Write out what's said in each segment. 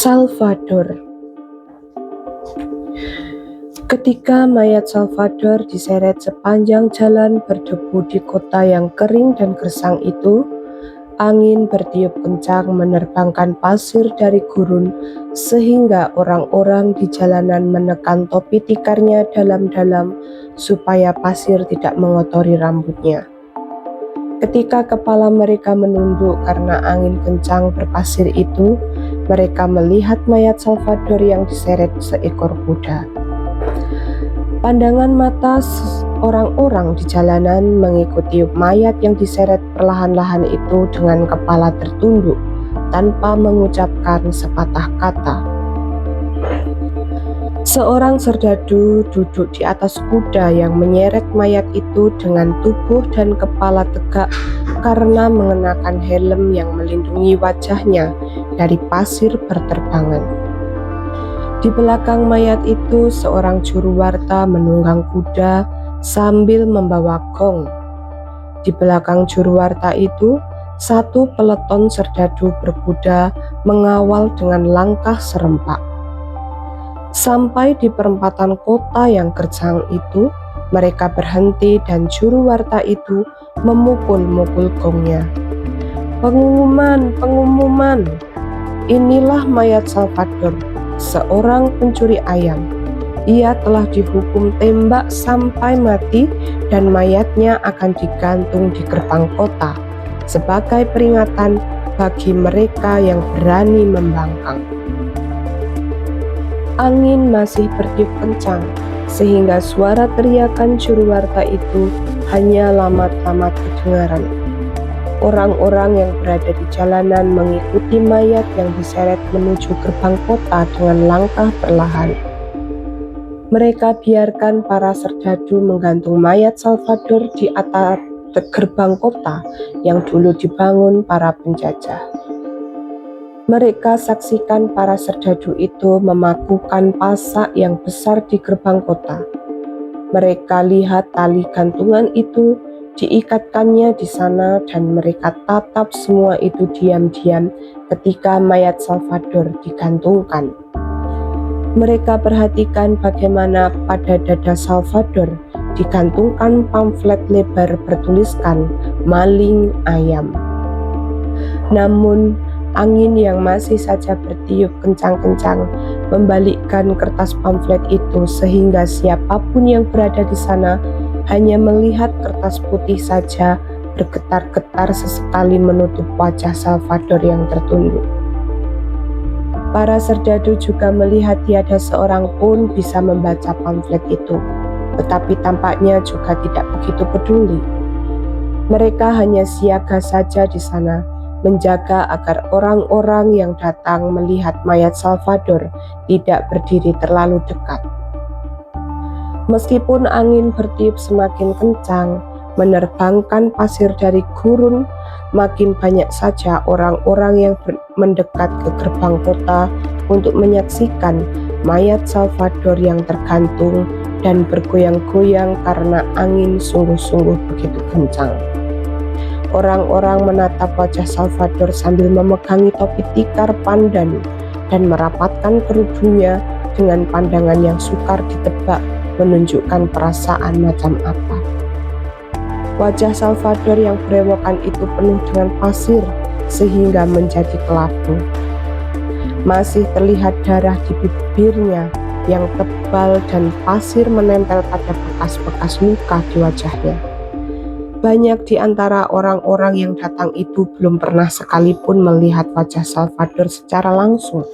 Salvador. Ketika mayat Salvador diseret sepanjang jalan berdebu di kota yang kering dan gersang itu, angin bertiup kencang menerbangkan pasir dari gurun sehingga orang-orang di jalanan menekan topi tikarnya dalam-dalam supaya pasir tidak mengotori rambutnya. Ketika kepala mereka menunduk karena angin kencang berpasir itu, mereka melihat mayat Salvador yang diseret seekor kuda. Pandangan mata orang-orang di jalanan mengikuti mayat yang diseret perlahan-lahan itu dengan kepala tertunduk tanpa mengucapkan sepatah kata. Seorang serdadu duduk di atas kuda yang menyeret mayat itu dengan tubuh dan kepala tegak karena mengenakan helm yang melindungi wajahnya dari pasir berterbangan. Di belakang mayat itu, seorang juru warta menunggang kuda sambil membawa gong. Di belakang juru warta itu, satu peleton serdadu berkuda mengawal dengan langkah serempak. Sampai di perempatan kota yang gersang itu, mereka berhenti dan juru warta itu memukul-mukul gongnya. Pengumuman, pengumuman! Inilah mayat Salvador, seorang pencuri ayam. Ia telah dihukum tembak sampai mati dan mayatnya akan digantung di gerbang kota sebagai peringatan bagi mereka yang berani membangkang. Angin masih bertiup kencang, sehingga suara teriakan juru warta itu hanya lamat-lamat kedengaran. Orang-orang yang berada di jalanan mengikuti mayat yang diseret menuju gerbang kota dengan langkah perlahan. Mereka biarkan para serdadu menggantung mayat Salvador di atas gerbang kota yang dulu dibangun para penjajah. Mereka saksikan para serdadu itu memakukan pasak yang besar di gerbang kota. Mereka lihat tali gantungan itu diikatkannya di sana dan mereka tatap semua itu diam-diam ketika mayat Salvador digantungkan. Mereka perhatikan bagaimana pada dada Salvador digantungkan pamflet lebar bertuliskan "Maling Ayam". Namun, angin yang masih saja bertiup kencang-kencang membalikkan kertas pamflet itu sehingga siapapun yang berada di sana hanya melihat kertas putih saja bergetar-getar sesekali menutup wajah Salvador yang tertunduk. Para serdadu juga melihat tiada seorang pun bisa membaca pamflet itu, tetapi tampaknya juga tidak begitu peduli. Mereka hanya siaga saja di sana, menjaga agar orang-orang yang datang melihat mayat Salvador tidak berdiri terlalu dekat. Meskipun angin bertiup semakin kencang, menerbangkan pasir dari gurun, makin banyak saja orang-orang yang mendekat ke gerbang kota untuk menyaksikan mayat Salvador yang tergantung dan bergoyang-goyang karena angin sungguh-sungguh begitu kencang. Orang-orang menatap wajah Salvador sambil memegangi topi tikar pandan dan merapatkan kerudungnya dengan pandangan yang sukar ditebak menunjukkan perasaan macam apa. Wajah Salvador yang berewokan itu penuh dengan pasir sehingga menjadi kelabu. Masih terlihat darah di bibirnya yang tebal dan pasir menempel pada bekas-bekas luka di wajahnya. Banyak di antara orang-orang yang datang itu belum pernah sekalipun melihat wajah Salvador secara langsung.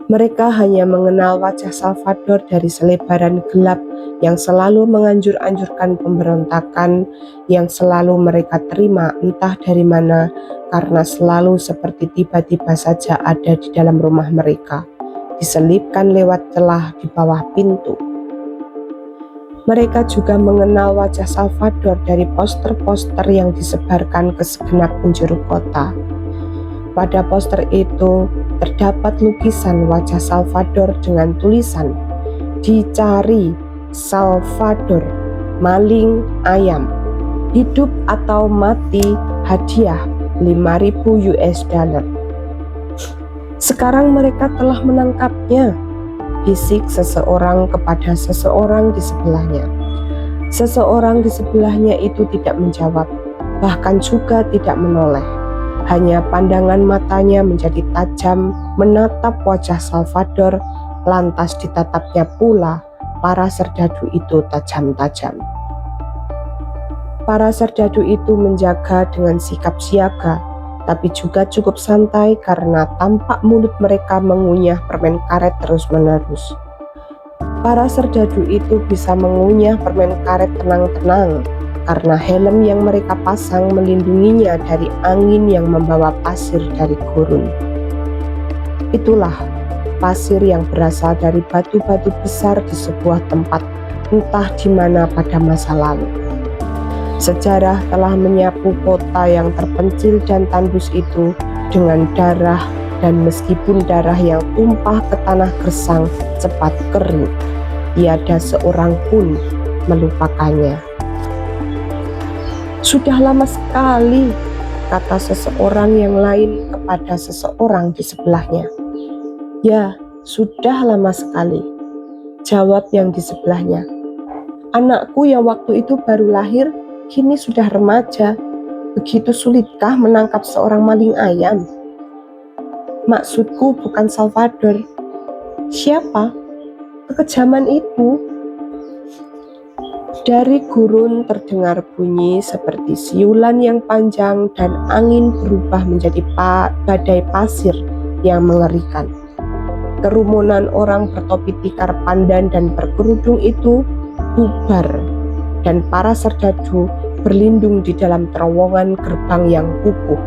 Mereka hanya mengenal wajah Salvador dari selebaran gelap yang selalu menganjur-anjurkan pemberontakan yang selalu mereka terima entah dari mana, karena selalu seperti tiba-tiba saja ada di dalam rumah mereka, diselipkan lewat celah di bawah pintu. Mereka juga mengenal wajah Salvador dari poster-poster yang disebarkan ke segenap penjuru kota. Pada poster itu terdapat lukisan wajah Salvador dengan tulisan "Dicari Salvador, maling ayam, hidup atau mati, hadiah $5.000." Sekarang mereka telah menangkapnya, bisik seseorang kepada seseorang di sebelahnya. Seseorang di sebelahnya itu tidak menjawab, bahkan juga tidak menoleh. Hanya pandangan matanya menjadi tajam menatap wajah Salvador, lantas ditatapnya pula para serdadu itu tajam-tajam. Para serdadu itu menjaga dengan sikap siaga, tapi juga cukup santai karena tampak mulut mereka mengunyah permen karet terus-menerus. Para serdadu itu bisa mengunyah permen karet tenang-tenang karena helm yang mereka pasang melindunginya dari angin yang membawa pasir dari gurun. Itulah pasir yang berasal dari batu-batu besar di sebuah tempat entah di mana pada masa lalu. Sejarah telah menyapu kota yang terpencil dan tandus itu dengan darah, dan meskipun darah yang tumpah ke tanah gersang cepat kering, tiada seorang pun melupakannya. Sudah lama sekali, kata seseorang yang lain kepada seseorang di sebelahnya. Ya, sudah lama sekali, jawab yang di sebelahnya. Anakku yang waktu itu baru lahir, kini sudah remaja. Begitu sulitkah menangkap seorang maling ayam? Maksudku bukan Salvador. Siapa? Kekejaman itu. Dari gurun terdengar bunyi seperti siulan yang panjang dan angin berubah menjadi badai pasir yang mengerikan. Kerumunan orang bertopi tikar pandan dan berkerudung itu bubar, dan para serdadu berlindung di dalam terowongan gerbang yang kukuh.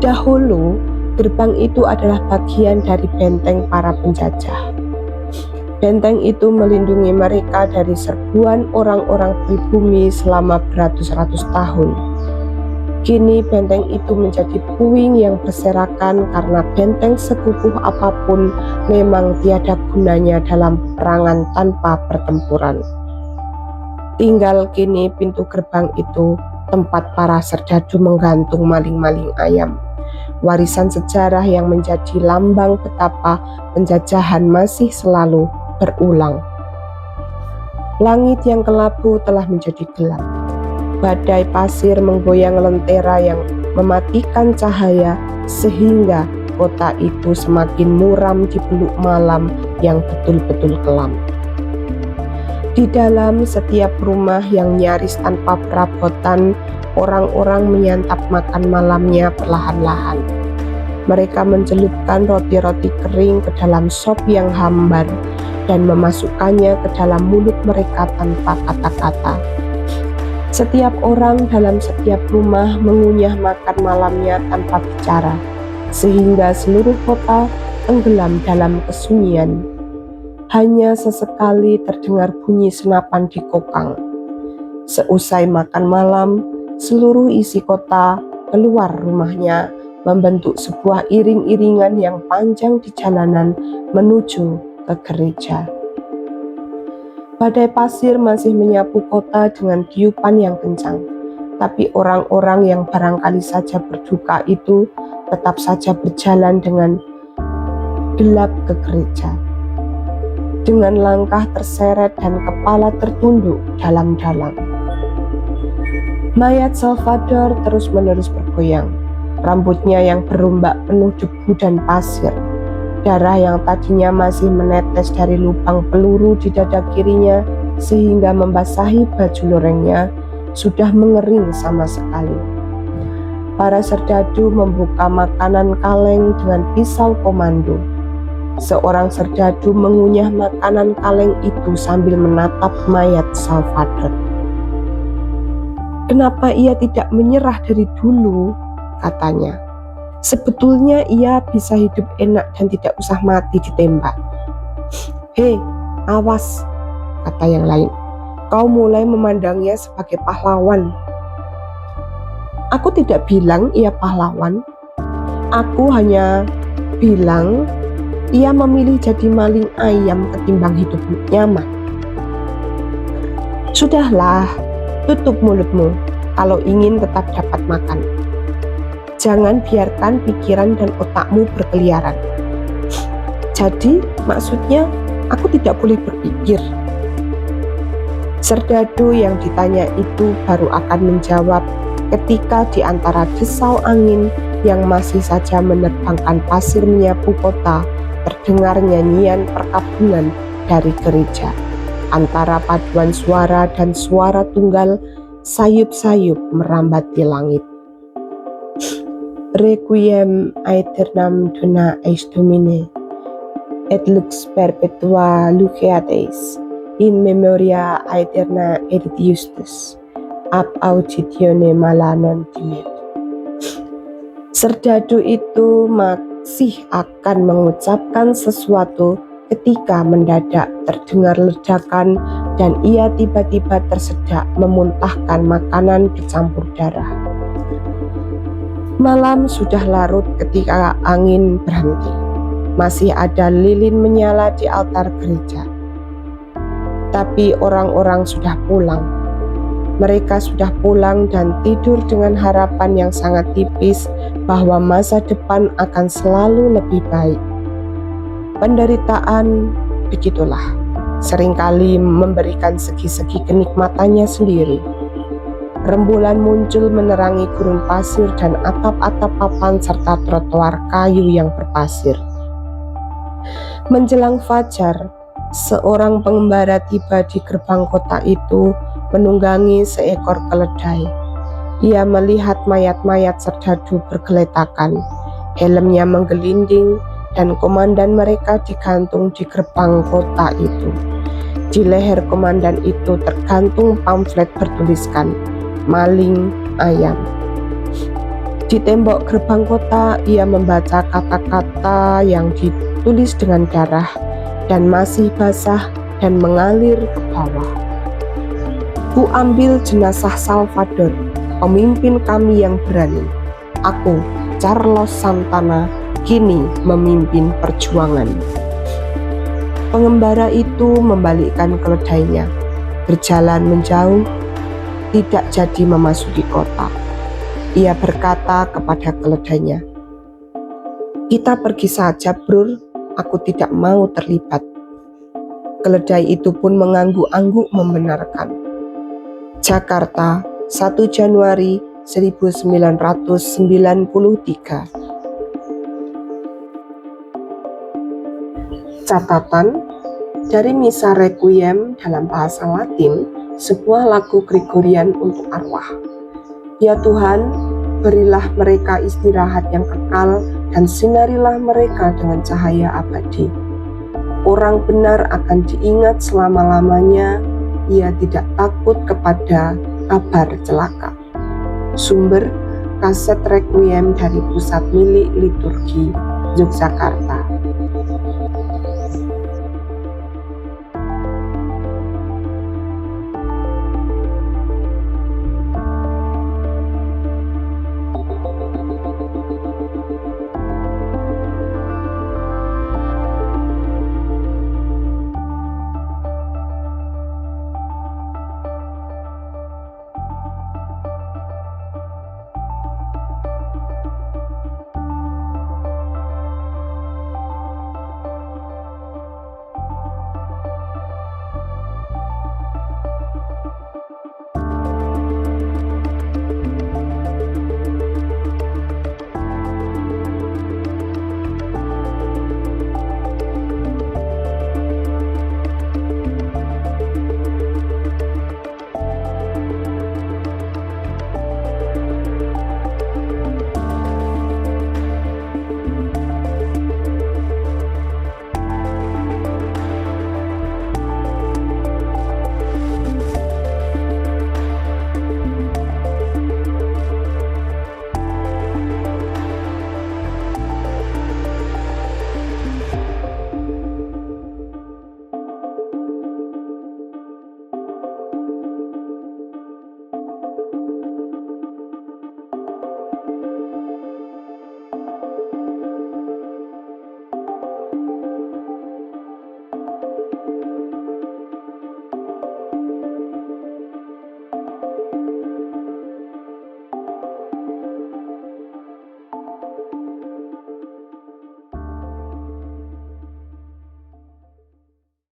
Dahulu, gerbang itu adalah bagian dari benteng para penjajah. Benteng itu melindungi mereka dari serbuan orang-orang pribumi selama beratus-ratus tahun. Kini benteng itu menjadi puing yang berserakan karena benteng sekukuh apapun memang tiada gunanya dalam peperangan tanpa pertempuran. Tinggal kini pintu gerbang itu tempat para serdadu menggantung maling-maling ayam. Warisan sejarah yang menjadi lambang betapa penjajahan masih selalu berulang. Langit yang kelabu telah menjadi gelap. Badai pasir menggoyang lentera yang mematikan cahaya sehingga kota itu semakin muram di beluk malam yang betul-betul kelam. Di dalam setiap rumah yang nyaris tanpa perabotan, orang-orang menyantap makan malamnya perlahan-lahan. Mereka mencelupkan roti-roti kering ke dalam sop yang hambar dan memasukkannya ke dalam mulut mereka tanpa kata-kata. Setiap orang dalam setiap rumah mengunyah makan malamnya tanpa bicara, sehingga seluruh kota tenggelam dalam kesunyian. Hanya sesekali terdengar bunyi senapan di kokang. Seusai makan malam, seluruh isi kota keluar rumahnya membentuk sebuah iring-iringan yang panjang di jalanan menuju ke gereja. Badai pasir masih menyapu kota dengan tiupan yang kencang, tapi orang-orang yang barangkali saja berduka itu tetap saja berjalan dengan gelap ke gereja, dengan langkah terseret dan kepala tertunduk dalam-dalam. Mayat Salvador terus-menerus bergoyang, rambutnya yang berombak penuh debu dan pasir. Darah yang tadinya masih menetes dari lubang peluru di dada kirinya sehingga membasahi baju lorengnya sudah mengering sama sekali. Para serdadu membuka makanan kaleng dengan pisau komando. Seorang serdadu mengunyah makanan kaleng itu sambil menatap mayat Salvador. Kenapa ia tidak menyerah dari dulu? Katanya. Sebetulnya ia bisa hidup enak dan tidak usah mati ditembak. Hei, awas, kata yang lain. Kau mulai memandangnya sebagai pahlawan. Aku tidak bilang ia pahlawan. Aku hanya bilang ia memilih jadi maling ayam ketimbang hidup nyaman. Sudahlah, tutup mulutmu kalau ingin tetap dapat makan. Jangan biarkan pikiran dan otakmu berkeliaran. Jadi, maksudnya aku tidak boleh berpikir. Serdadu yang ditanya itu baru akan menjawab ketika di antara desau angin yang masih saja menerbangkan pasir menyapu kota, terdengar nyanyian perkabungan dari gereja. Antara paduan suara dan suara tunggal, sayup-sayup merambati langit. Requiem aeternam dona eis Domine, et lux perpetua luceatis, in memoria aeterna edit justus, ab auditione mala non timet. Serdadu itu masih akan mengucapkan sesuatu ketika mendadak terdengar ledakan dan ia tiba-tiba tersedak memuntahkan makanan bercampur darah. Malam sudah larut ketika angin berhenti. Masih ada lilin menyala di altar gereja. Tapi orang-orang sudah pulang. Mereka sudah pulang dan tidur dengan harapan yang sangat tipis bahwa masa depan akan selalu lebih baik. Penderitaan begitulah, seringkali memberikan segi-segi kenikmatannya sendiri. Rembulan muncul menerangi gurun pasir dan atap-atap papan serta trotoar kayu yang berpasir. Menjelang fajar, seorang pengembara tiba di gerbang kota itu menunggangi seekor keledai. Ia melihat mayat-mayat serdadu bergeletakan, helmnya menggelinding, dan komandan mereka digantung di gerbang kota itu. Di leher komandan itu tergantung pamflet bertuliskan, "Maling ayam." Di tembok gerbang kota, ia membaca kata-kata yang ditulis dengan darah dan masih basah dan mengalir ke bawah. "Ku ambil jenazah Salvador, pemimpin kami yang berani. Aku, Carlos Santana, kini memimpin perjuangan." Pengembara itu membalikkan keledainya, berjalan menjauh, tidak jadi memasuki kota. Ia berkata kepada keledainya, "Kita pergi saja, Brur, aku tidak mau terlibat." Keledai itu pun mengangguk-angguk membenarkan. Jakarta, 1 Januari 1993. Catatan dari Misa Requiem dalam bahasa Latin, sebuah lagu Gregorian untuk arwah. Ya Tuhan, berilah mereka istirahat yang kekal dan sinarilah mereka dengan cahaya abadi. Orang benar akan diingat selama-lamanya, ia tidak takut kepada kabar celaka. Sumber kaset Requiem dari Pusat Milik Liturgi, Yogyakarta.